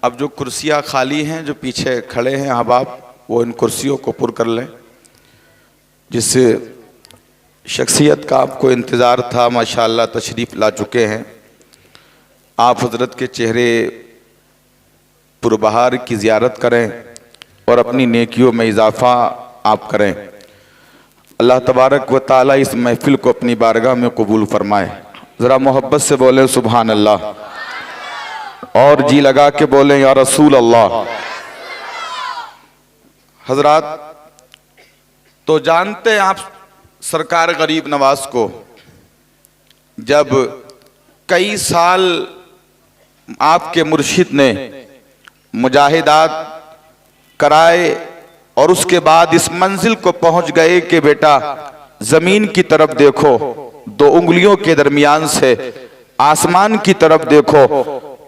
अब जो कुर्सियाँ खाली हैं, जो पीछे खड़े हैं अहबाब, वो इन कुर्सियों को पुर कर लें। जिस शख्सियत का आपको इंतज़ार था माशाअल्लाह तशरीफ़ ला चुके हैं। आप हज़रत के चेहरे पुरबहार की ज़ियारत करें और अपनी नेकियों में इजाफ़ा आप करें। अल्लाह तबारक व ताला इस महफ़िल को अपनी बारगाह में कबूल फरमाए। ज़रा मोहब्बत से बोले सुभान अल्लाह, और जी लगा के बोले या रसूल अल्लाह। हजरात, तो जानते हैं आप सरकार गरीब नवाज को। जब कई साल आपके मुर्शिद ने मुजाहिदात कराए और उसके बाद इस मंजिल को पहुंच गए कि बेटा जमीन की तरफ देखो, दो उंगलियों के दरमियान से आसमान की तरफ देखो,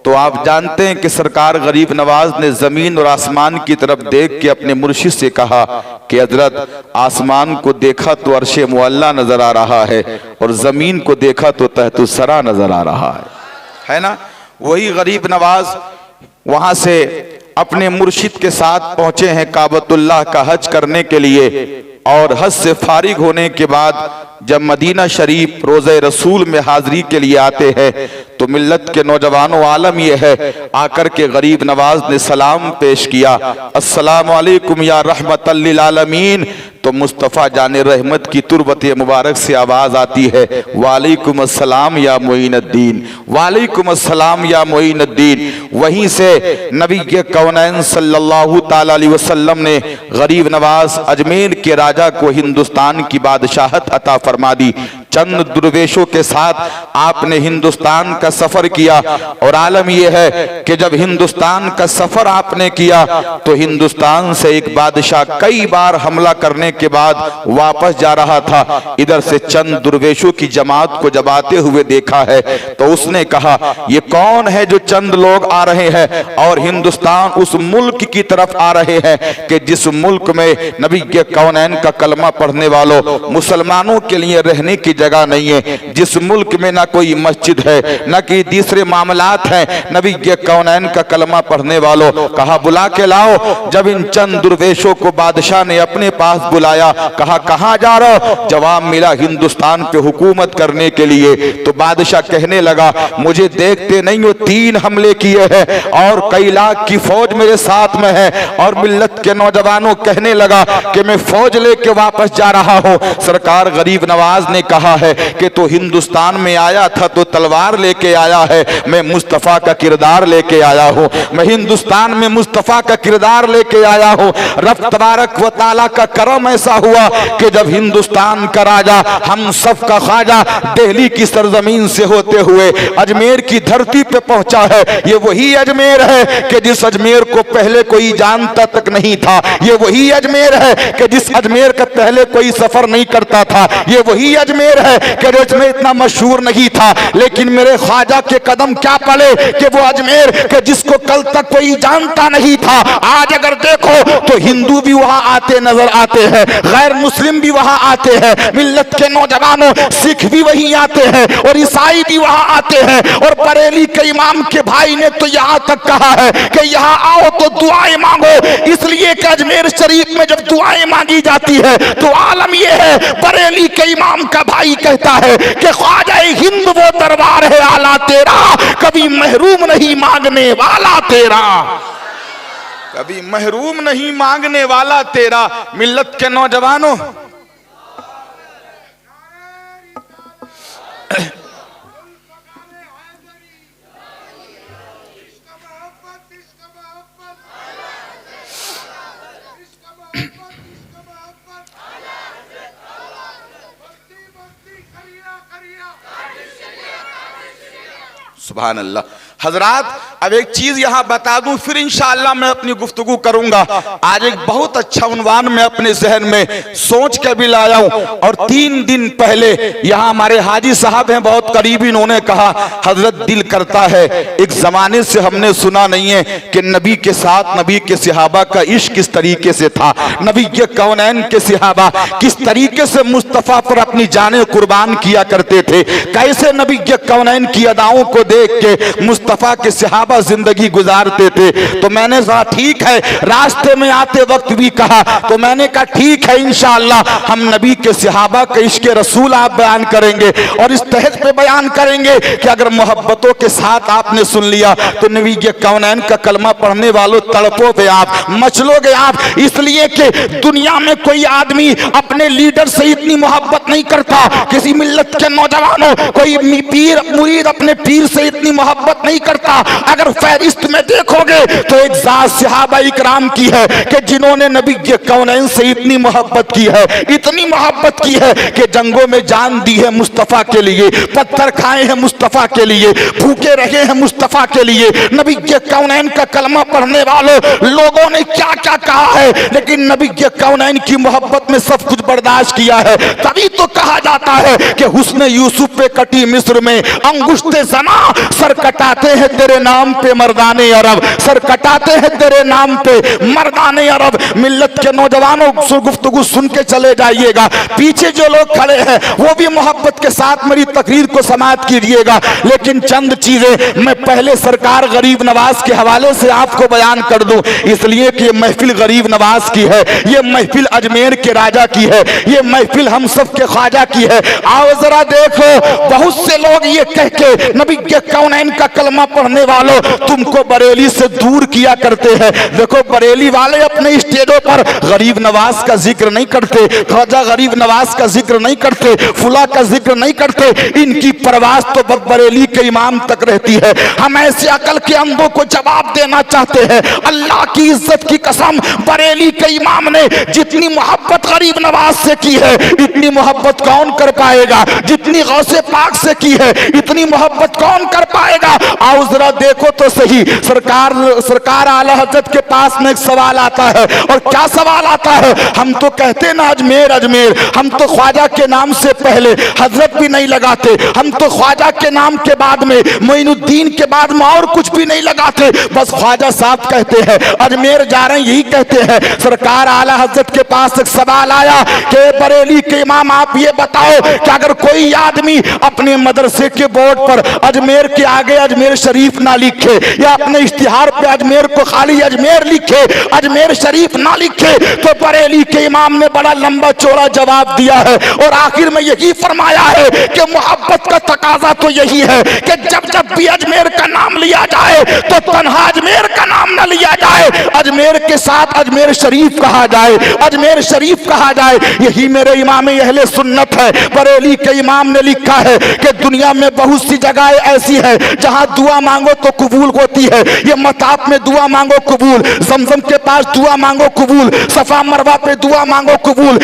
तो आप जानते हैं कि सरकार गरीब नवाज ने जमीन और आसमान की तरफ देख के अपने मुर्शिद से कहा कि हजरत आसमान को देखा तो अर्शे मुअल्ला नजर आ रहा है और जमीन को देखा तो तहतुस्सरा नजर आ रहा है ना। वही गरीब नवाज वहां से अपने मुर्शिद के साथ पहुंचे हैं काबतुल्लाह का हज करने के लिए, और हज से फारिग होने के बाद जब मदीना शरीफ रोज़े रसूल में हाजिरी के लिए आते हैं तो मिल्लत के नौजवानों आलम यह है, आकर के गरीब नवाज ने सलाम पेश किया, अस्सलामु अलैकुम या रहमतल लिल आलमीन। तो मुस्तफ़ा जाने रहमत की तुरबत मुबारक से आवाज़ आती है, वालेकुम अस्सलाम या मोइनुद्दीन, वालेकुम अस्सलाम या मोइनुद्दीन। वहीं से नबी के कौनैन सल्लल्लाहु ताला अलैहि वसल्लम ने गरीब नवाज अजमेर के राजा को हिंदुस्तान की बादशाहत अता फरमा दी। चंद दुर्वेशों के साथ आपने हिंदुस्तान का सफर किया, और आलम यह है कि जब हिंदुस्तान का सफर आपने किया तो हिंदुस्तान से एक बादशाह कई बार हमला करने के बाद वापस जा रहा था। इधर से चंद दुर्वेशों की जमात को जब आते हुए देखा है तो उसने कहा, ये कौन है जो चंद लोग आ रहे हैं और हिंदुस्तान उस मुल्क की तरफ आ रहे हैं कि जिस मुल्क में नबी के कौनैन का कलमा पढ़ने वालों मुसलमानों के लिए रहने की जगह नहीं है, जिस मुल्क में ना कोई मस्जिद है ना कि दूसरे मामलात हैं। नबी के कौनैन का कलमा पढ़ने वालों, कहा बुला के लाओ। जब इन चंद दुर्वेशों को बादशाह ने अपने पास बुलाया, कहा कहां जा रहे हो? जवाब मिला, हिंदुस्तान पे हुकूमत करने के लिए। तो बादशाह कहने लगा, मुझे देखते नहीं हो 3 हमले किए हैं और कई लाख की फौज मेरे साथ में है। और मिल्लत के नौजवानों कहने लगा कि मैं फौज लेके वापस जा रहा हूं। सरकार गरीब नवाज ने कहा है कि तो हिंदुस्तान में आया था तो तलवार लेके आया है, मैं मुस्तफा का किरदार लेके आया हूं। मैं हिंदुस्तान में मुस्तफा का किरदार लेके आया हूं। रब तबारक व ताला का करम ऐसा हुआ कि जब हिंदुस्तान का राजा, हम सब का ख्वाजा, दिल्ली की सरजमीन से होते हुए अजमेर की धरती पे पहुंचा है। ये वही अजमेर है कि जिस अजमेर को पहले कोई जानता तक नहीं था। ये वही अजमेर है कि जिस अजमेर का पहले कोई सफर नहीं करता था। ये वही अजमेर है कि जिसमें इतना मशहूर नहीं था, लेकिन मेरे ख्वाजा के कदम क्या पड़े कि वो अजमेर के जिसको कल तक कोई जानता नहीं था, आज अगर देखो तो हिंदू भी वहां आते नजर आते हैं, गैर मुस्लिम भी वहां आते हैं, मिल्लत के नौजवानों सिख भी वहीं आते हैं और ईसाई भी वहां आते हैं। और बरेली के इमाम के भाई ने तो यहां तक कहा है कि यहां आओ तो दुआएं मांगो, इसलिए कि अजमेर शरीफ में जब दुआएं मांगी जाती है तो आलम यह है, बरेली के इमाम का भाई कहता है कि ख्वाजा हिंद वो दरबार है आला तेरा, कभी महरूम नहीं मांगने वाला तेरा, कभी महरूम नहीं मांगने वाला तेरा। मिल्लत के नौजवानों, सुभान अल्लाह। हजरात, अब एक चीज यहां बता दूं, फिर इंशाअल्लाह मैं अपनी गुफ्तगू करूंगा। आज एक बहुत अच्छा उन्वान मैं अपने जहन में सोच के भी लाया हूं। और 3 दिन पहले यहां हमारे हाजी साहब हैं, बहुत करीबी, इन्होंने कहा, हजरत दिल करता है, एक जमाने से हमने सुना नहीं है कि नबी के साथ नबी के सहाबा का इश्क किस तरीके से था, नबी के कौनैन के सहाबा किस तरीके से मुस्तफा पर अपनी जाने कुर्बान किया करते थे, कैसे नबी के कौनैन की अदाओं को देख के मुस्तफा मुस्तफ़ा के सहाबा जिंदगी गुजारते थे। तो मैंने कहा ठीक है, रास्ते में आते वक्त भी कहा, तो मैंने कहा ठीक है इंशाअल्लाह हम नबी के सहाबा के इश्क रसूल आप बयान करेंगे और इस तहत पे बयान करेंगे कि अगर मोहब्बतों के साथ आपने सुन लिया तो नबी के कौनैन का कलमा पढ़ने वालों तड़पोगे आप, मचलोगे आप। इसलिए कि दुनिया में कोई आदमी अपने लीडर से इतनी मोहब्बत नहीं करता, किसी मिल्लत के नौजवानों कोई पीर मुरीद अपने पीर से इतनी मोहब्बत नहीं करता। अगर फहरिस्त में देखोगे तो एक ज़ात सहाबा इकराम की है कि जिन्होंने नबी के कौनैन से इतनी मोहब्बत की है, इतनी मोहब्बत की है कि जंगों में जान दी है मुस्तफ़ा के लिए, पत्थर खाए हैं मुस्तफ़ा के लिए, भूखे रहे हैं मुस्तफ़ा के लिए। नबी के कौनैन का कलमा पढ़ने वालों लोगों ने क्या क्या कहा है, लेकिन नबी के कौनैन की मोहब्बत में सब कुछ बर्दाश्त किया है। तभी तो कहा जाता है कि हुस्न यूसुफ पे कटी मिस्र में अंगुश्ते ज़ना, सर कटाते हैं तेरे नाम पे मर्दाने अरब, सर कटाते हैं तेरे नाम पे मर्दाने अरब। मिल्लत के नौजवानों गुफ्तगू सुन के चले जाइएगा, पीछे जो लोग खड़े हैं वो भी मोहब्बत के साथ मेरी तकरीर को समाप्त कीजिएगा। लेकिन चंद चीजें मैं पहले सरकार गरीब नवाज के हवाले से आपको बयान कर दूं, इसलिए कि ये महफिल गरीब नवाज की है, ये महफिल अजमेर के राजा की है, ये महफिल हम सब के ख्वाजा की है। आओ जरा देखो, बहुत से लोग ये कह के नबी के कौनैन का कलमा पढ़ने वालों तुमको बरेली से दूर किया करते हैं। देखो बरेली वाले अपने स्टेजों पर गरीब नवाज का जिक्र नहीं करते, ख्वाजा गरीब नवाज का जिक्र नहीं करते, फुला का जिक्र नहीं करते, इनकी परवास तो बरेली के इमाम तक रहती है। हम ऐसे अकल के अंधों को जवाब देना चाहते हैं, अल्लाह की इज्जत की कसम बरेली के इमाम ने जितनी मोहब्बत गरीब नवाज से की है इतनी मोहब्बत कौन कर पाएगा, जितनी गौसे पाक से की है इतनी मोहब्बत कौन कर पाएगा। आओ जरा देखो तो सही, सरकार आला हजरत के पास में एक सवाल आता है, और क्या सवाल आता है, हम तो कहते ना अजमेर अजमेर, हम तो ख्वाजा के नाम से पहले हजरत भी नहीं लगाते, हम तो ख्वाजा के नाम के बाद में मोइनुद्दीन के बाद में और कुछ भी नहीं लगाते, बस ख्वाजा साहब कहते हैं, अजमेर जा रहे हैं यही कहते हैं। सरकार आला हजरत के पास एक सवाल आया कि बरेली के इमाम आप ये बताओ कि अगर कोई आदमी अपने मदरसे के बोर्ड पर अजमेर के आगे अजमेर शरीफ ना लिखे, या अपने इश्तिहार पे अजमेर को खाली अजमेर लिखे, अजमेर शरीफ ना लिखे, तो बरेली के इमाम ने बड़ा लंबा चौड़ा जवाब दिया है और आखिर में यही फरमाया है कि मोहब्बत का तकाजा तो यही है कि जब जब भी अजमेर का नाम लिया जाए तो तन्हा अजमेर का नाम न लिया जाए, अजमेर के साथ अजमेर शरीफ कहा जाए, अजमेर शरीफ कहा जाए। यही मेरे इमाम अहले सुन्नत है। बरेली के इमाम ने लिखा है कि दुनिया में बहुत सी जगहें ऐसी हैं जहां दुआ मांगो तो कबूल होती है। ये मताब में दुआ मांगो कबूल, जमजम के पास दुआ मांगो कबूल, सफा मरवा पे दुआ मांगो कबूल,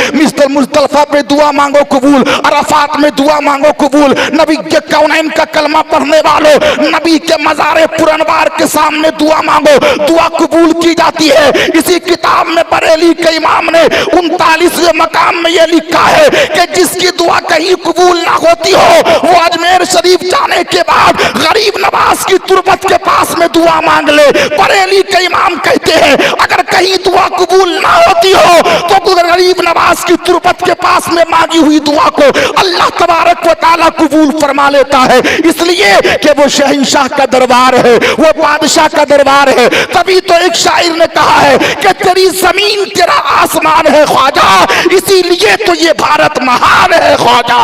मुस्तल्फा पे दुआ मांगो कबूल, अरफात में दुआ मांगो कबूल। नबी के कौनैन का कलमा पढ़ने वालों नबी के मज़ारे पुरनवार के सामने दुआ मांगो, दुआ कबूल की जाती है। इसी किताब में बरेली के इमाम ने 39वें मकाम में यह लिखा है कि जिसकी दुआ कहीं कबूल ना होती हो वो अजमेर शरीफ जाने के बाद गरीब नवाज की तुरबत के पास में दुआ मांग ले। बरेली के इमाम कहते हैं अगर कहीं दुआ कबूल ना होती हो तो गरीब नवाज की तुरबत के पास में मांगी हुई दुआ को अल्लाह तबारक व तआला कबूल फरमा लेता है, इसलिए कि वो शहंशाह का दरबार है, वो बादशाह का दरबार है। तभी तो एक शायर ने कहा है कि तेरी जमीन तेरा आसमान है ख्वाजा, इसीलिए तो ये भारत महान है ख्वाजा।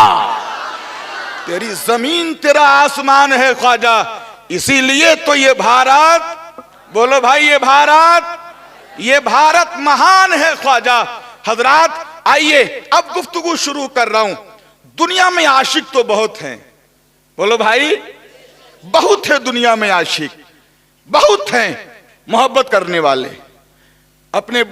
तेरी जमीन तेरा आसमान है ख्वाजा, इसीलिए तो ये भारत, बोलो भाई ये भारत महान है ख्वाजा। हजरात आइए अब गुफ्तगू शुरू कर रहा हूं। दुनिया में आशिक तो बहुत हैं, बोलो भाई बहुत है दुनिया में आशिक, बहुत हैं मोहब्बत करने वाले, अपने